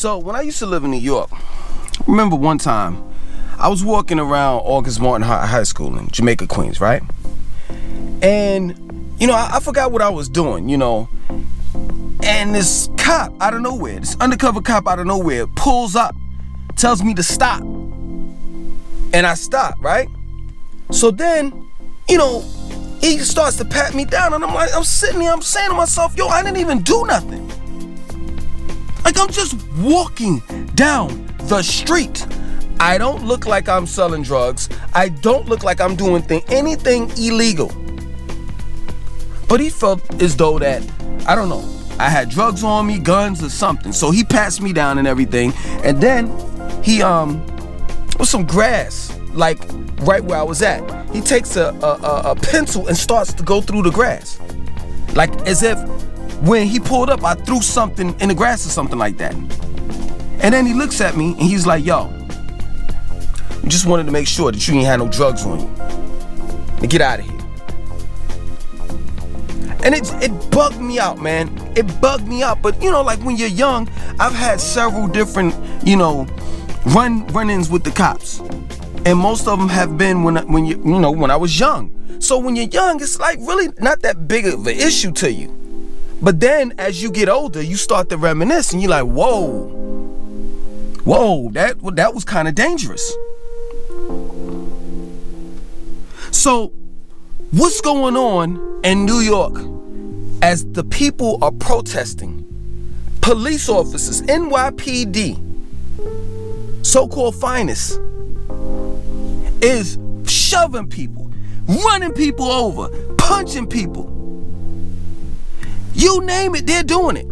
So when I used to live in New York, I remember one time I was walking around August Martin High School in Jamaica, Queens, right? And, I forgot what I was doing, and this cop out of nowhere, this undercover cop out of nowhere pulls up, tells me to stop. And I stop, right? So then, he starts to pat me down, and I'm sitting there, I'm saying to myself, yo, I didn't even do nothing. Like, I'm just walking down the street. I don't look like I'm selling drugs. I don't look like I'm doing anything illegal. But he felt as though that, I don't know, I had drugs on me, guns or something. So he passed me down and everything. And then he, with some grass, like right where I was at, he takes a pencil and starts to go through the grass. Like as if when he pulled up, I threw something in the grass or something like that. And then he looks at me and he's like, yo, we just wanted to make sure that you ain't had no drugs on you. Now get out of here. And it bugged me out, man. It bugged me out. But like when you're young, I've had several different, run-ins with the cops. And most of them have been when I was young. So when you're young, it's like really not that big of an issue to you. But then as you get older, you start to reminisce and you're like, whoa, that was kind of dangerous. So what's going on in New York as the people are protesting? Police officers, NYPD, so-called finest, is shoving people, running people over, punching people. You name it, they're doing it.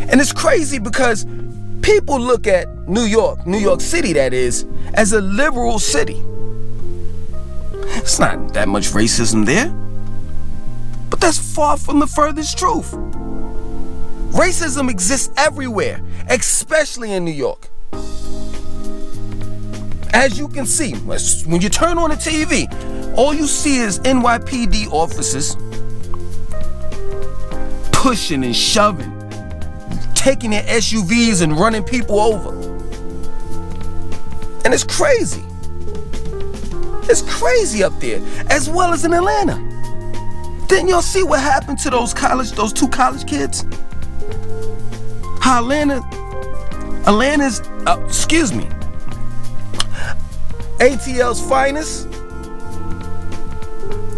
And it's crazy because people look at New York City, that is, as a liberal city. It's not that much racism there. But that's far from the furthest truth. Racism exists everywhere, especially in New York. As you can see, when you turn on the TV, all you see is NYPD officers pushing and shoving, taking their SUVs and running people over. And it's crazy. It's crazy up there, as well as in Atlanta. Didn't y'all see what happened to those two college kids? How Atlanta's, ATL's finest,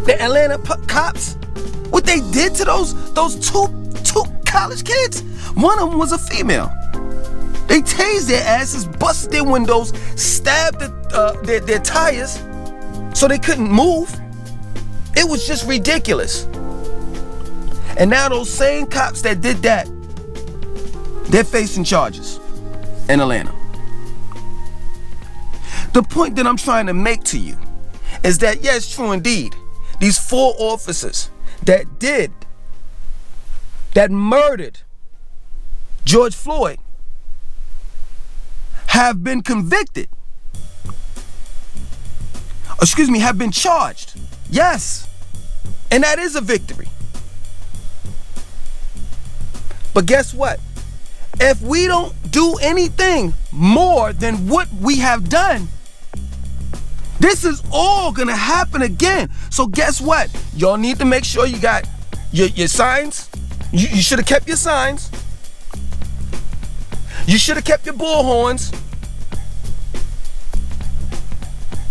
the Atlanta cops, what they did to those two college kids. One of them was a female. They tased their asses, busted their windows, stabbed their tires so they couldn't move. It was just ridiculous. And now those same cops that did that, they're facing charges in Atlanta. The point that I'm trying to make to you is that, yes, true indeed, these 4 officers that murdered George Floyd have been convicted. Have been charged. Yes. And that is a victory. But guess what? If we don't do anything more than what we have done, this is all gonna happen again. So guess what? Y'all need to make sure you got your signs. You should have kept your signs. You should have kept your bullhorns.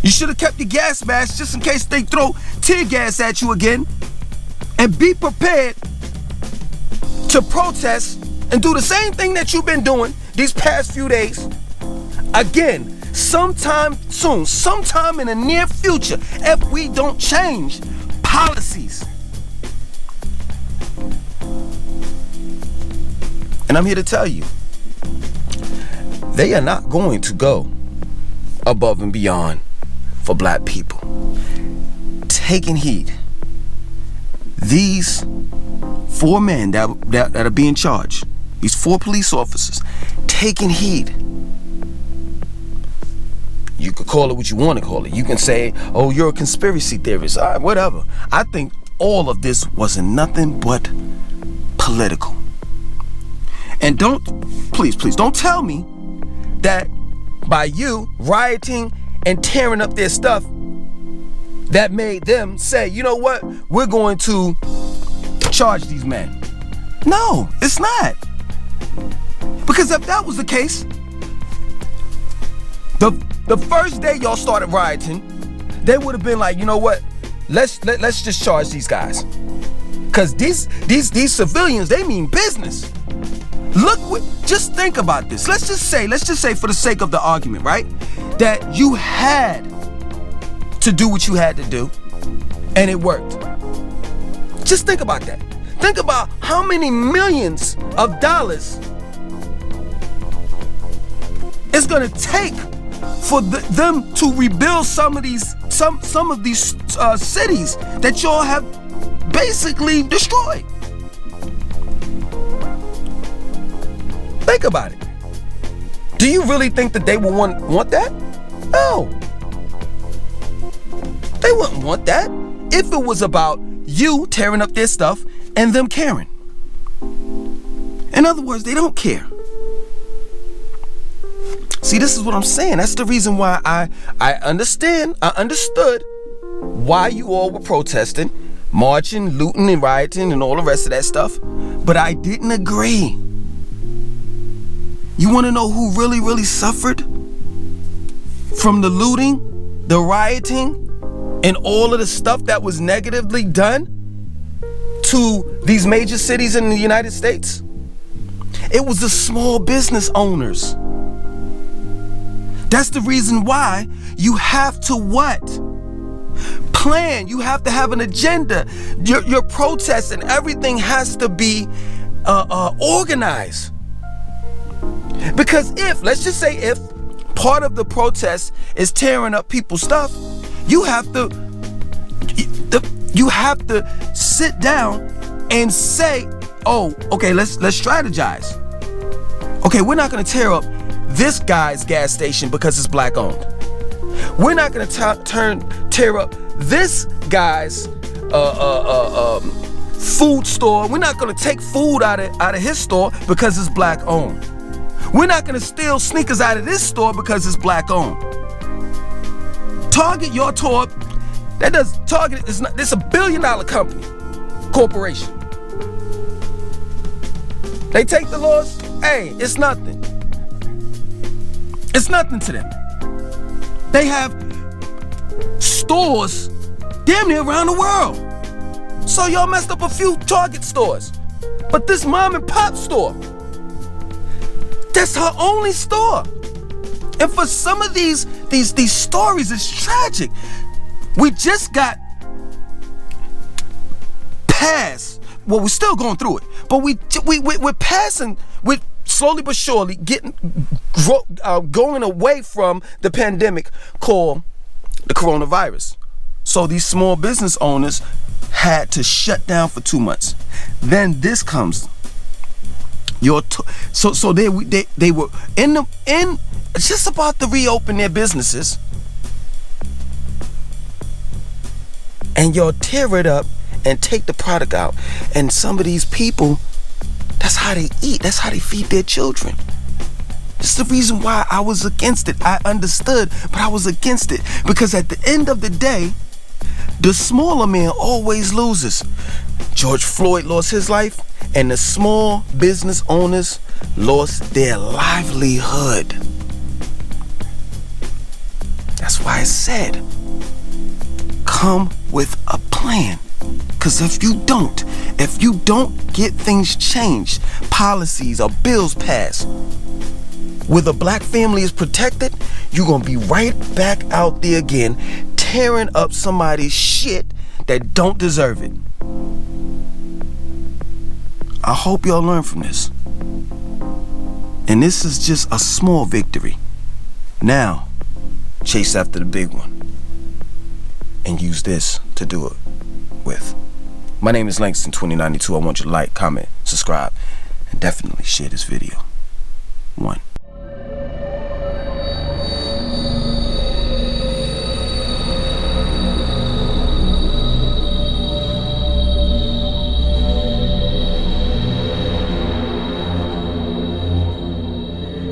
You should have kept your gas masks just in case they throw tear gas at you again. And be prepared to protest and do the same thing that you've been doing these past few days. Again, sometime soon, sometime in the near future, if we don't change policies. And I'm here to tell you, they are not going to go above and beyond for black people. Taking heed. These 4 men that are being charged, these 4 police officers, taking heed. You could call it what you want to call it. You can say, oh, you're a conspiracy theorist. All right, whatever. I think all of this wasn't nothing but political. And please don't tell me that by you rioting and tearing up their stuff, that made them say, you know what, we're going to charge these men. No, it's not. Because if that was the case, the first day y'all started rioting, they would have been like, you know what, let's just charge these guys. Because these civilians, they mean business. Just think about this. Let's just say for the sake of the argument, right, that you had to do what you had to do, and it worked. Just think about that. Think about how many millions of dollars it's gonna take for them to rebuild some of these cities that y'all have basically destroyed. Think about it. Do you really think that they would want that? No. They wouldn't want that if it was about you tearing up their stuff and them caring. In other words, they don't care. See, this is what I'm saying. That's the reason why I understood why you all were protesting, marching, looting, and rioting, and all the rest of that stuff. But I didn't agree. You want to know who really suffered from the looting, the rioting, and all of the stuff that was negatively done to these major cities in the United States? It was the small business owners. That's the reason why you have to what? Plan. You have to have an agenda. Your protests and everything has to be organized. Because let's just say if part of the protest is tearing up people's stuff, you have to sit down and say, oh, okay, let's strategize. Okay, we're not gonna tear up this guy's gas station because it's black owned. We're not gonna tear up this guy's food store. We're not gonna take food out of his store because it's black owned. We're not gonna steal sneakers out of this store because it's black owned. Target, your tour, Target is not, it's $1 billion corporation. They take the loss, hey, it's nothing. It's nothing to them. They have stores damn near around the world. So y'all messed up a few Target stores. But this mom and pop store, that's her only store. And for some of these stories, it's tragic. We just got past, well, we're still going through it, but we're passing, we're slowly but surely going away from the pandemic called the coronavirus. So these small business owners had to shut down for 2 months. Then this comes. So they were in just about to reopen their businesses, and y'all tear it up and take the product out. And some of these people, that's how they eat. That's how they feed their children. That's the reason why I was against it. I understood, but I was against it. Because at the end of the day, the smaller man always loses. George Floyd lost his life, and the small business owners lost their livelihood. That's why I said, come with a plan. Because if you don't get things changed, policies or bills passed, where the black family is protected, you're going to be right back out there again, tearing up somebody's shit that don't deserve it. I hope y'all learn from this. And this is just a small victory. Now, chase after the big one. And use this to do it with. My name is Langston 2092. I want you to like, comment, subscribe, and definitely share this video. 1.